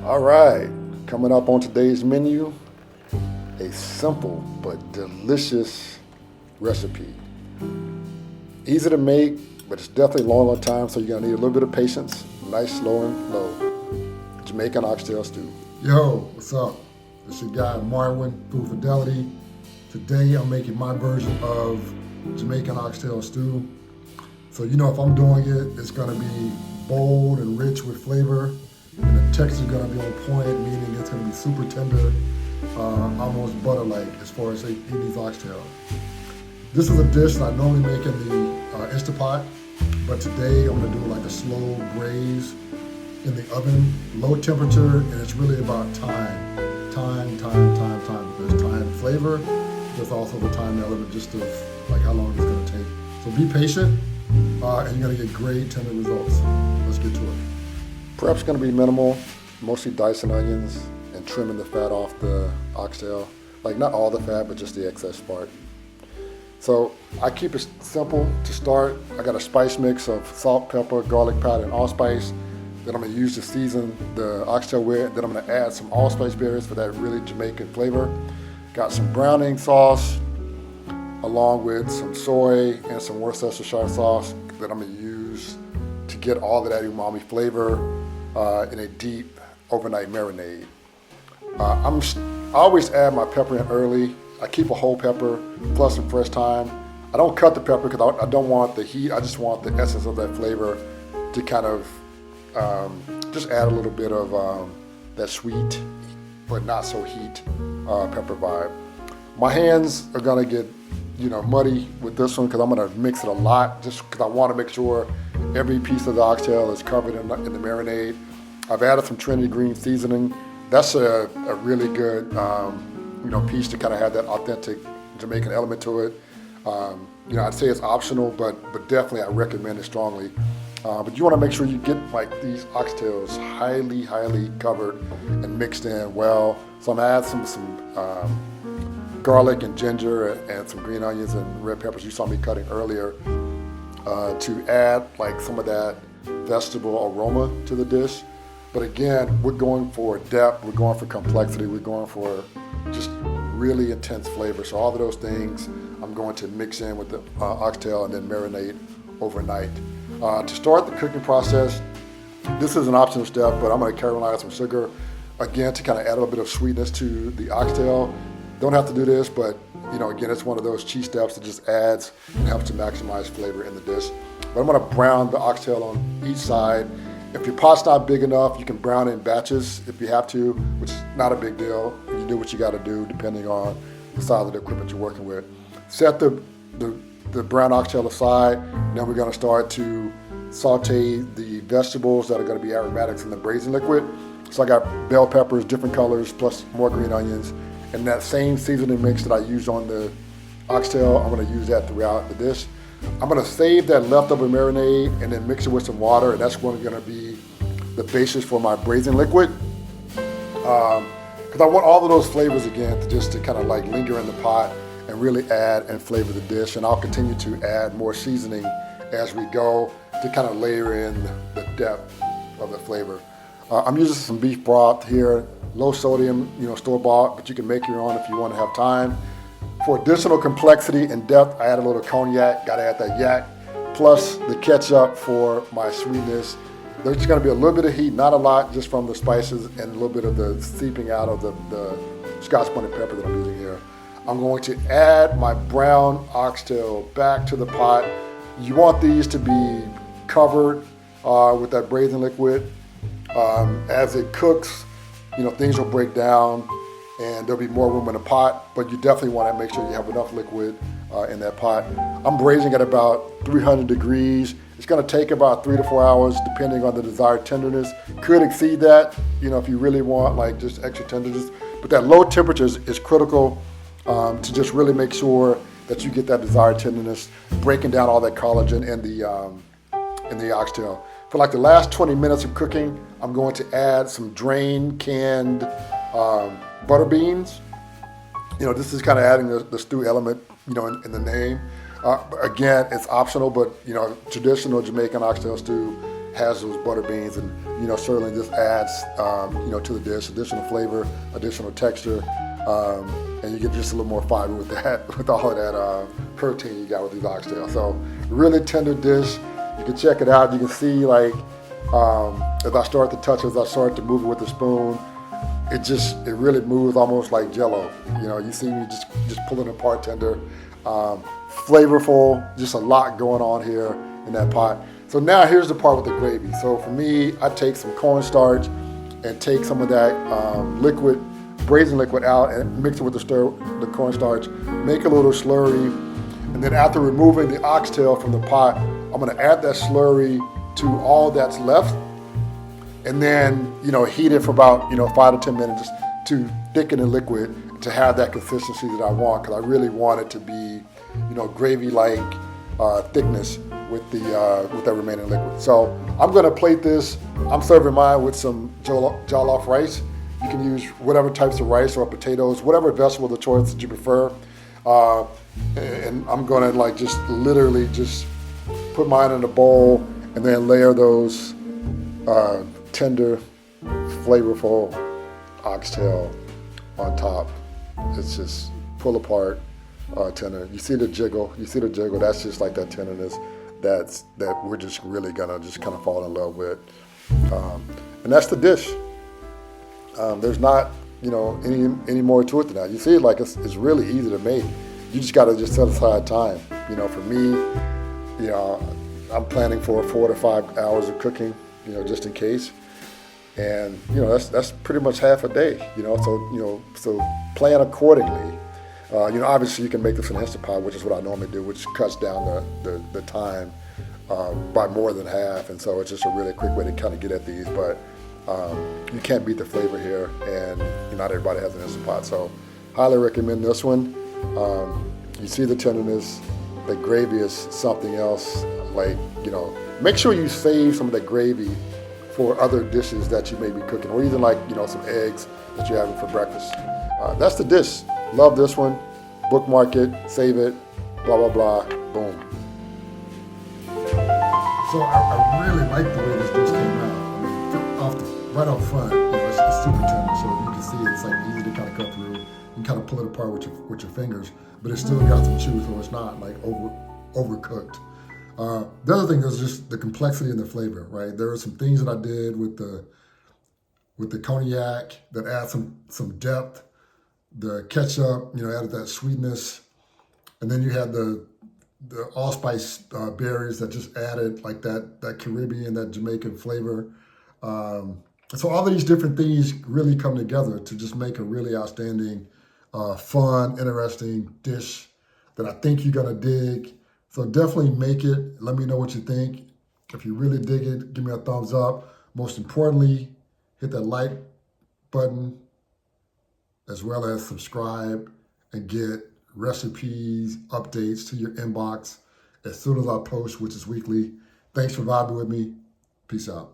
All right, coming up on today's menu, a simple but delicious recipe. Easy to make, but it's definitely long on time, so you're gonna need a little bit of patience. Nice, slow and low. Jamaican Oxtail Stew. Yo, what's up? It's your guy Marwin through Fidelity. Today I'm making my version of Jamaican Oxtail Stew. So if I'm doing it, it's gonna be bold and rich with flavor, and the texture is gonna be on point, meaning it's gonna be super tender, almost butter-like as far as eating these oxtails. This is a dish that I normally make in the Instapot, but today I'm gonna do like a slow braise in the oven, low temperature, and it's really about time. There's time and flavor, there's also the time element just of like how long it's gonna take. So be patient, and you're gonna get great tender results. Let's get to it. Prep's gonna be minimal, mostly dicing onions and trimming the fat off the oxtail. Like not all the fat, but just the excess part. So I keep it simple to start. I got a spice mix of salt, pepper, garlic powder, and allspice that I'm gonna use to season the oxtail with. Then I'm gonna add some allspice berries for that really Jamaican flavor. Got some browning sauce, along with some soy and some Worcestershire sauce that I'm gonna use to get all of that umami flavor in a deep overnight marinade. I always add my pepper in early. I keep a whole pepper plus some fresh thyme. I don't cut the pepper because I don't want the heat. I just want the essence of that flavor to kind of just add a little bit of that sweet but not so heat pepper vibe. My hands are gonna get muddy with this one because I'm gonna mix it a lot just because I want to make sure every piece of the oxtail is covered in the marinade. I've added some Trinity green seasoning. That's a really good piece to kind of have that authentic Jamaican element to it. I'd say it's optional, but definitely I recommend it strongly. But you want to make sure you get like these oxtails highly covered and mixed in well. So I'm gonna add some garlic and ginger and some green onions and red peppers you saw me cutting earlier to add like some of that vegetable aroma to the dish. But again, we're going for depth, we're going for complexity, we're going for just really intense flavor. So all of those things I'm going to mix in with the oxtail and then marinate overnight. To start the cooking process, this is an optional step, but I'm going to caramelize some sugar, again, to kind of add a little bit of sweetness to the oxtail. Don't have to do this, but again, it's one of those cheat steps that just adds and helps to maximize flavor in the dish. But I'm going to brown the oxtail on each side. If your pot's not big enough, you can brown it in batches if you have to, which is not a big deal. You do what you got to do depending on the size of the equipment you're working with. Set the brown oxtail aside, and then we're going to start to saute the vegetables that are going to be aromatics in the braising liquid. So I got bell peppers, different colors, plus more green onions. And that same seasoning mix that I used on the oxtail, I'm going to use that throughout the dish. I'm going to save that leftover marinade and then mix it with some water, and that's going to be the basis for my braising liquid. Because I want all of those flavors again to kind of like linger in the pot and really add and flavor the dish. And I'll continue to add more seasoning as we go to kind of layer in the depth of the flavor. I'm using some beef broth here, low sodium, store-bought, but you can make your own if you want to have time. For additional complexity and depth, I add a little cognac, gotta add that yak, plus the ketchup for my sweetness. There's just gonna be a little bit of heat, not a lot, just from the spices and a little bit of the seeping out of the Scotch bonnet pepper that I'm using here. I'm going to add my brown oxtail back to the pot. You want these to be covered with that braising liquid. As it cooks, things will break down and there'll be more room in the pot, but you definitely want to make sure you have enough liquid in that pot. I'm braising at about 300 degrees. It's going to take about 3 to 4 hours depending on the desired tenderness. Could exceed that, if you really want like just extra tenderness. But that low temperature is critical to just really make sure that you get that desired tenderness, breaking down all that collagen in the oxtail. For like the last 20 minutes of cooking, I'm going to add some drained canned butter beans. This is kind of adding the stew element, in the name. Again, it's optional, but traditional Jamaican oxtail stew has those butter beans, and certainly this adds to the dish, additional flavor, additional texture, and you get just a little more fiber with that, with all of that protein you got with these oxtails. So really tender dish. You can check it out. You can see as I start to touch it, as I start to move it with the spoon, it really moves almost like Jell-O. You see me just pulling it apart tender, flavorful, just a lot going on here in that pot. So now here's the part with the gravy. So for me, I take some cornstarch and take some of that liquid, braising liquid out and mix it with the cornstarch, make a little slurry, and then after removing the oxtail from the pot, I'm gonna add that slurry to all that's left, and then heat it for about 5 to 10 minutes to thicken the liquid to have that consistency that I want, because I really want it to be gravy-like thickness with that remaining liquid. So I'm gonna plate this. I'm serving mine with some jollof rice. You can use whatever types of rice or potatoes, whatever vegetable of the choice that you prefer. And I'm gonna just literally just put mine in a bowl and then layer those tender, flavorful oxtail on top. It's just pull apart tender. You see the jiggle. That's just like that tenderness that we're just really gonna just kind of fall in love with. And that's the dish. There's not any more to it than that. You see, it's really easy to make. You just gotta just set aside time. For me, I'm planning for 4 to 5 hours of cooking, just in case. And that's pretty much half a day. So plan accordingly. Obviously you can make this in Instant Pot, which is what I normally do, which cuts down the time by more than half. And so it's just a really quick way to kind of get at these. But you can't beat the flavor here, and not everybody has an Instant Pot. So highly recommend this one. You see the tenderness. The gravy is something else. Make sure you save some of that gravy for other dishes that you may be cooking, or even some eggs that you're having for breakfast. That's the dish. Love this one. Bookmark it, save it, blah, blah, blah, boom. So I really like the way this dish came out. Right up front, it's super tender, so you can see it's easy to kind of cut through. You can kind of pull it apart with your fingers, but it's still got some chew, so it's not overcooked. The other thing is just the complexity and the flavor, right? There are some things that I did with the cognac that add some depth. The ketchup, added that sweetness, and then you had the allspice berries that just added that Caribbean, that Jamaican flavor. So all of these different things really come together to just make a really outstanding, fun, interesting dish that I think you're gonna dig. So definitely make it. Let me know what you think. If you really dig it, give me a thumbs up. Most importantly, hit that like button, as well as subscribe and get recipes, updates to your inbox as soon as I post, which is weekly. Thanks for vibing with me. Peace out.